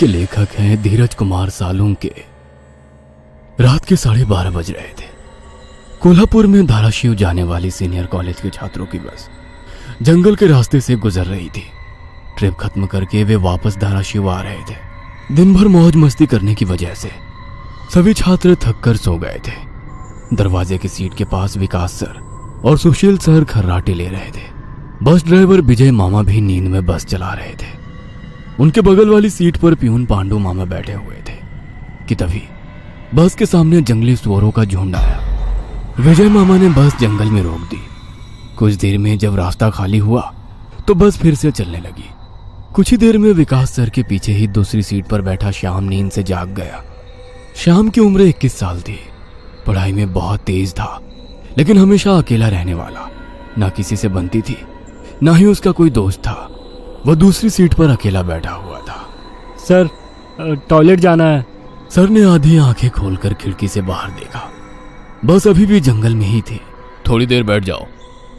के लेखक हैं धीरज कुमार सालुंके। रात के 12:30 बज रहे थे। कोल्हापुर में धाराशिव जाने वाली सीनियर कॉलेज के छात्रों की बस जंगल के रास्ते से गुजर रही थी। ट्रिप खत्म करके वे वापस धाराशिव आ रहे थे। दिन भर मौज मस्ती करने की वजह से सभी छात्र थक कर सो गए थे। दरवाजे की सीट के पास विकास सर और सुशील सर खर्राटे ले रहे थे। बस ड्राइवर विजय मामा भी नींद में बस चला रहे थे। उनके बगल वाली सीट पर प्यून पांडु मामा बैठे हुए थे कि तभी बस के सामने जंगली सुअरों का झुंड आया। विजय मामा ने बस जंगल में रोक दी। कुछ देर में जब रास्ता खाली हुआ तो बस फिर से चलने लगी। कुछ ही देर में विकास सर के पीछे ही दूसरी सीट पर बैठा श्याम नींद से जाग गया। श्याम की उम्र 21 साल थी। पढ़ाई में बहुत तेज था, लेकिन हमेशा अकेला रहने वाला। ना किसी से बनती थी, ना ही उसका कोई दोस्त था। वह दूसरी सीट पर अकेला बैठा हुआ था। सर, टॉयलेट जाना है। सर ने आधी आंखें खोलकर खिड़की से बाहर देखा। बस अभी भी जंगल में ही थी। थोड़ी देर बैठ जाओ,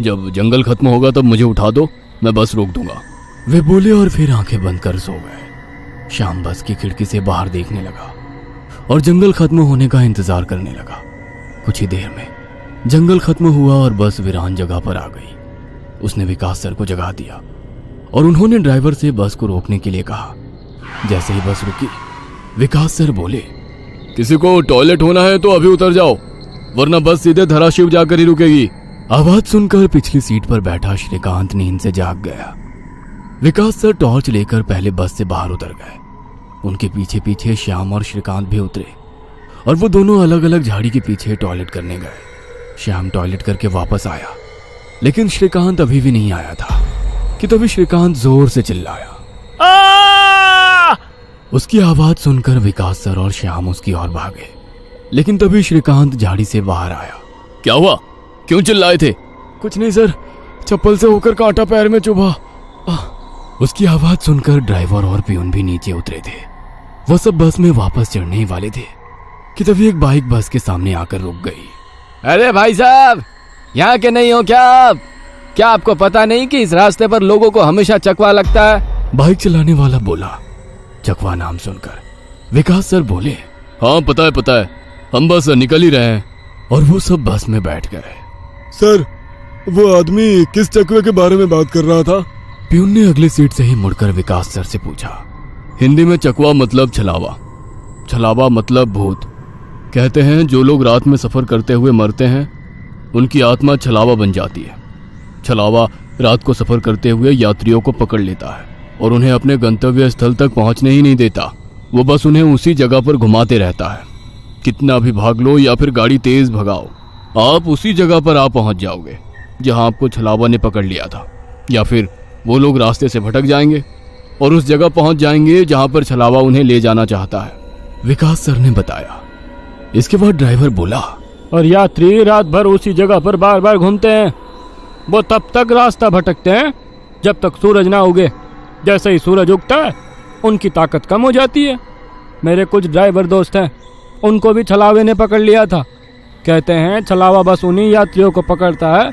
जब जंगल खत्म होगा तब मुझे उठा दो, मैं बस रोक दूंगा, वे बोले और फिर आंखें बंद कर सो गए। श्याम बस की खिड़की से बाहर देखने लगा और जंगल खत्म होने का इंतजार करने लगा। कुछ ही देर में जंगल खत्म हुआ और बस वीरान जगह पर आ गई। उसने विकास सर को जगा दिया और उन्होंने ड्राइवर से बस को रोकने के लिए कहा। जैसे ही बस रुकी, विकास सर बोले, किसी को टॉयलेट होना है तो अभी उतर जाओ, वरना बस सीधे धाराशिव जाकर ही रुकेगी। आवाज सुनकर पिछली सीट पर बैठा श्रीकांत नींद से जाग गया। विकास सर टॉर्च लेकर पहले बस से बाहर उतर गए। उनके पीछे पीछे श्याम और श्रीकांत भी उतरे और वो दोनों अलग अलग झाड़ी के पीछे टॉयलेट करने गए। श्याम टॉयलेट करके वापस आया, लेकिन श्रीकांत अभी भी नहीं आया था कि तभी श्रीकांत जोर से चिल्लाया। उसकी आवाज सुनकर विकास सर और श्याम उसकी ओर भागे, लेकिन तभी श्रीकांत झाड़ी से बाहर आया। क्या हुआ, क्यों चिल्लाए थे? कुछ नहीं सर, चप्पल से होकर कांटा पैर में चुभा। उसकी आवाज सुनकर ड्राइवर और प्यून भी नीचे उतरे थे। वह सब बस में वापस चढ़ने ही वाले थे कि तभी एक बाइक बस के सामने आकर रुक गई। अरे भाई साहब, यहाँ के नहीं हो क्या आप? क्या आपको पता नहीं कि इस रास्ते पर लोगों को हमेशा चकवा लगता है? बाइक चलाने वाला बोला। चकवा नाम सुनकर विकास सर बोले, हाँ पता है, हम बस निकल ही रहे हैं। और वो सब बस में बैठ गए। सर, वो आदमी किस चकवे के बारे में बात कर रहा था? प्यून ने अगली सीट से ही मुड़कर विकास सर से पूछा। हिंदी में चकवा मतलब छलावा, छलावा मतलब भूत। कहते हैं जो लोग रात में सफर करते हुए मरते हैं उनकी आत्मा छलावा बन जाती है। छलावा रात को सफर करते हुए यात्रियों को पकड़ लेता है और उन्हें अपने गंतव्य स्थल तक पहुंचने ही नहीं देता। वो बस उन्हें उसी जगह पर घुमाते रहता है। कितना भी भाग लो या फिर गाड़ी तेज भगाओ, आप उसी जगह पर आ पहुंच जाओगे जहां आपको छलावा ने पकड़ लिया था। या फिर वो लोग रास्ते से भटक जाएंगे और उस जगह पहुंच जाएंगे जहां पर छलावा उन्हें ले जाना चाहता है, विकास सर ने बताया। इसके बाद ड्राइवर बोला, और यात्री रात भर उसी जगह पर बार बार घूमते हैं। वो तब तक रास्ता भटकते हैं जब तक सूरज ना उगे। जैसे ही सूरज उगता है उनकी ताकत कम हो जाती है। मेरे कुछ ड्राइवर दोस्त हैं, उनको भी छलावे ने पकड़ लिया था। कहते हैं छलावा बस उन्हीं यात्रियों को पकड़ता है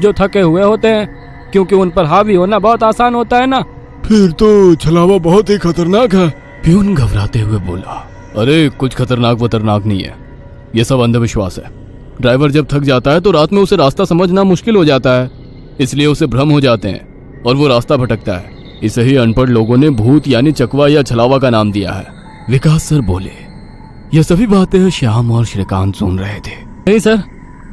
जो थके हुए होते हैं, क्योंकि उन पर हावी होना बहुत आसान होता है ना। फिर तो छलावा बहुत ही खतरनाक है। प्यून घबराते हुए बोला, अरे कुछ खतरनाक नहीं है, ये सब अंधविश्वास है। ड्राइवर जब थक जाता है तो रात में उसे रास्ता समझना मुश्किल हो जाता है, इसलिए उसे भ्रम हो जाते हैं और वो रास्ता भटकता है। इसे ही अनपढ़ लोगों ने भूत यानी चकवा या छलावा का नाम दिया है, विकास सर बोले। यह सभी बातें श्याम और श्रीकांत सुन रहे थे। नहीं सर,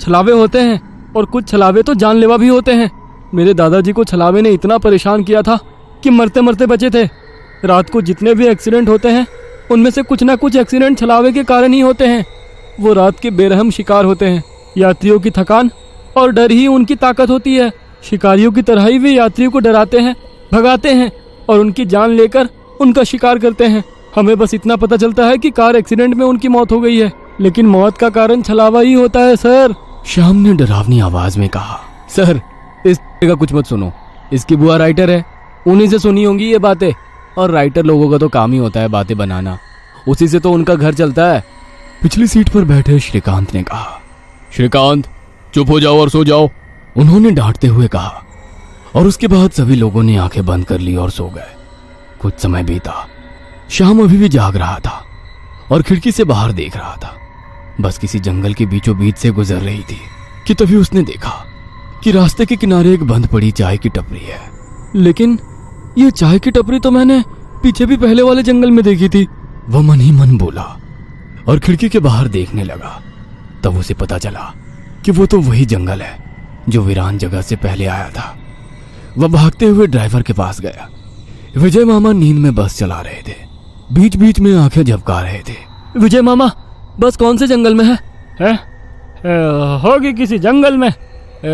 छलावे होते हैं और कुछ छलावे तो जानलेवा भी होते हैं। मेरे दादाजी को छलावे ने इतना परेशान किया था कि मरते मरते बचे थे। रात को जितने भी एक्सीडेंट होते हैं उनमें से कुछ ना कुछ एक्सीडेंट छलावे के कारण ही होते हैं। वो रात के बेरहम शिकार होते हैं। यात्रियों की थकान और डर ही उनकी ताकत होती है। शिकारियों की तरह ही वे यात्रियों को डराते हैं, भगाते हैं और उनकी जान लेकर उनका शिकार करते हैं। हमें बस इतना पता चलता है कि कार एक्सीडेंट में उनकी मौत हो गई है, लेकिन मौत का कारण छलावा ही होता है सर। श्याम ने डरावनी आवाज में कहा। सर, इस का कुछ मत सुनो, इसकी बुआ राइटर है, उन्हीं से सुनी होंगी ये बातें। और राइटर लोगों का तो काम ही होता है बातें बनाना, उसी से तो उनका घर चलता है। पिछली सीट पर बैठे श्रीकांत ने कहा। श्रीकांत, चुप हो जाओ और सो जाओ, उन्होंने डांटते हुए कहा। और उसके बाद सभी लोगों ने आंखें बंद कर ली और सो गए। कुछ समय बीता। श्याम अभी भी जाग रहा था और खिड़की से बाहर देख रहा था। बस किसी जंगल के बीचों बीच से गुजर रही थी कि तभी उसने देखा कि रास्ते के किनारे एक बंद पड़ी चाय की टपरी है। लेकिन ये चाय की टपरी तो मैंने पीछे भी पहले वाले जंगल में देखी थी। वह मन ही मन बोला और खिड़की के बाहर देखने लगा। तब उसे पता चला कि वो तो वही जंगल है जो वीरान जगह से पहले आया था। वह भागते हुए ड्राइवर के पास गया। विजय मामा नींद में बस चला रहे थे, बीच बीच में आंखें झपका रहे थे। विजय मामा, बस कौन से जंगल में है? होगी किसी जंगल में।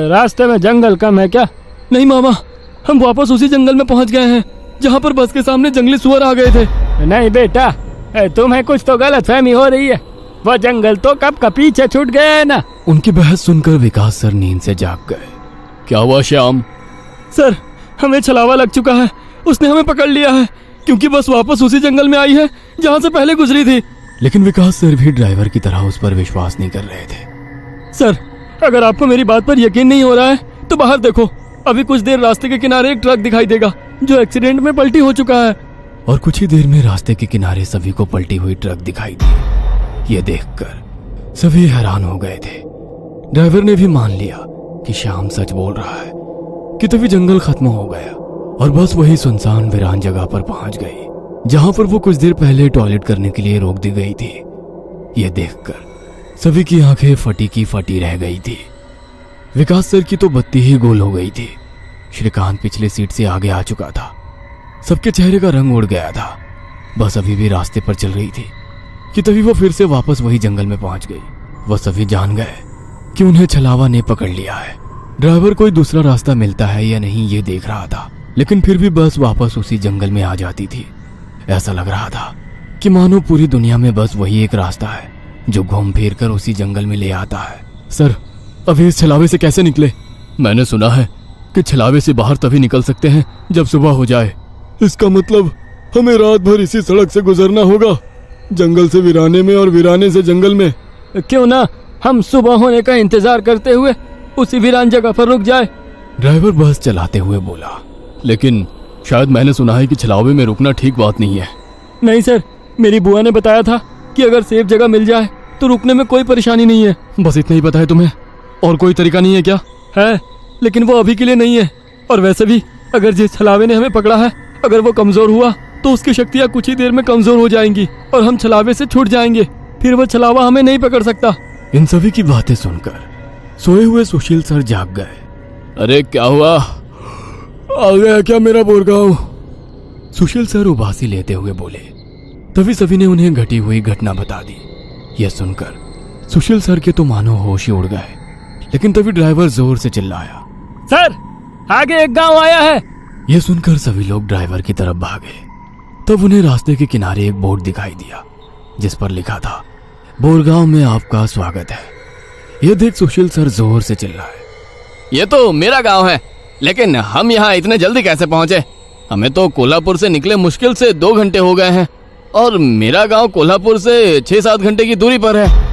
रास्ते में जंगल कम है क्या? नहीं मामा, हम वापस उसी जंगल में पहुंच गए हैं जहां पर बस के सामने जंगली सुअर आ गए थे। नहीं बेटा, तुम्हें कुछ तो गलतफहमी हो रही है। वह जंगल तो कब का पीछे छूट गया है ना। उनकी बहस सुनकर विकास सर नींद से जाग गए। क्या हुआ श्याम? सर, हमें छलावा लग चुका है। उसने हमें पकड़ लिया है क्योंकि बस वापस उसी जंगल में आई है जहां से पहले गुजरी थी। लेकिन विकास सर भी ड्राइवर की तरह उस पर विश्वास नहीं कर रहे थे। सर, अगर आपको मेरी बात पर यकीन नहीं हो रहा है तो बाहर देखो। अभी कुछ देर रास्ते के किनारे एक ट्रक दिखाई देगा जो एक्सीडेंट में पलटी हो चुका है। और कुछ ही देर में रास्ते के किनारे सभी को पलटी हुई ट्रक दिखाई दी। ये देखकर सभी हैरान हो गए थे। ड्राइवर ने भी मान लिया कि श्याम सच बोल रहा है कि तभी जंगल खत्म हो गया और बस वही सुनसान वीरान जगह पर पहुंच गई जहां पर वो कुछ देर पहले टॉयलेट करने के लिए रोक दी गई थी। ये देखकर सभी की आंखें फटी की फटी रह गई थी। विकास सर की तो बत्ती ही गोल हो गई थी। श्रीकांत पिछले सीट से आगे आ चुका था। सबके चेहरे का रंग उड़ गया था। बस अभी भी रास्ते पर चल रही थी कि तभी वो फिर से वापस वही जंगल में पहुंच गई। वह सभी जान गए कि उन्हें छलावा ने पकड़ लिया है। ड्राइवर कोई दूसरा रास्ता मिलता है या नहीं ये देख रहा था, लेकिन फिर भी बस वापस उसी जंगल में आ जाती थी। ऐसा लग रहा था कि मानो पूरी दुनिया में बस वही एक रास्ता है जो घूम फिर कर उसी जंगल में ले आता है। सर, अभी इस छलावे से कैसे निकले? मैंने सुना है कि छलावे से बाहर तभी निकल सकते हैं जब सुबह हो जाए। इसका मतलब हमें रात भर इसी सड़क से गुजरना होगा, जंगल से वीराने में और वीराने से जंगल में। क्यों ना हम सुबह होने का इंतजार करते हुए उसी वीरान जगह पर रुक जाए। ड्राइवर बस चलाते हुए बोला। लेकिन शायद मैंने सुना है कि छलावे में रुकना ठीक बात नहीं है। नहीं सर, मेरी बुआ ने बताया था कि अगर सेफ जगह मिल जाए तो रुकने में कोई परेशानी नहीं है। बस इतना ही पता है तुम्हें? और कोई तरीका नहीं है क्या? है, लेकिन वो अभी के लिए नहीं है। और वैसे भी अगर जिस छलावे ने हमें पकड़ा है, अगर वो कमजोर हुआ तो उसकी शक्तियाँ कुछ ही देर में कमजोर हो जाएंगी और हम छलावे से छूट जाएंगे। फिर वो छलावा हमें नहीं पकड़ सकता। इन सभी की बातें सुनकर सोए हुए सुशील सर जाग गए। अरे क्या हुआ? आ गया क्या मेरा बोरगांव? सुशील सर उबासी लेते हुए बोले। तभी सभी ने उन्हें घटी हुई घटना बता दी। यह सुनकर सुशील सर के तो मानो होश ही उड़ गए। लेकिन तभी ड्राइवर जोर से चिल्लाया, सर, आगे एक गांव आया है। यह सुनकर सभी लोग ड्राइवर की तरफ भागे। तब उन्हें रास्ते के किनारे एक बोर्ड दिखाई दिया जिस पर लिखा था, बोरगांव में आपका स्वागत है। यह देख सुशील सर जोर से चिल्लाए, ये तो मेरा गांव है, लेकिन हम यहाँ इतने जल्दी कैसे पहुंचे? हमें तो कोल्हापुर से निकले मुश्किल से 2 घंटे हो गए हैं और मेरा गांव कोल्हापुर से 6-7 घंटे की दूरी पर है।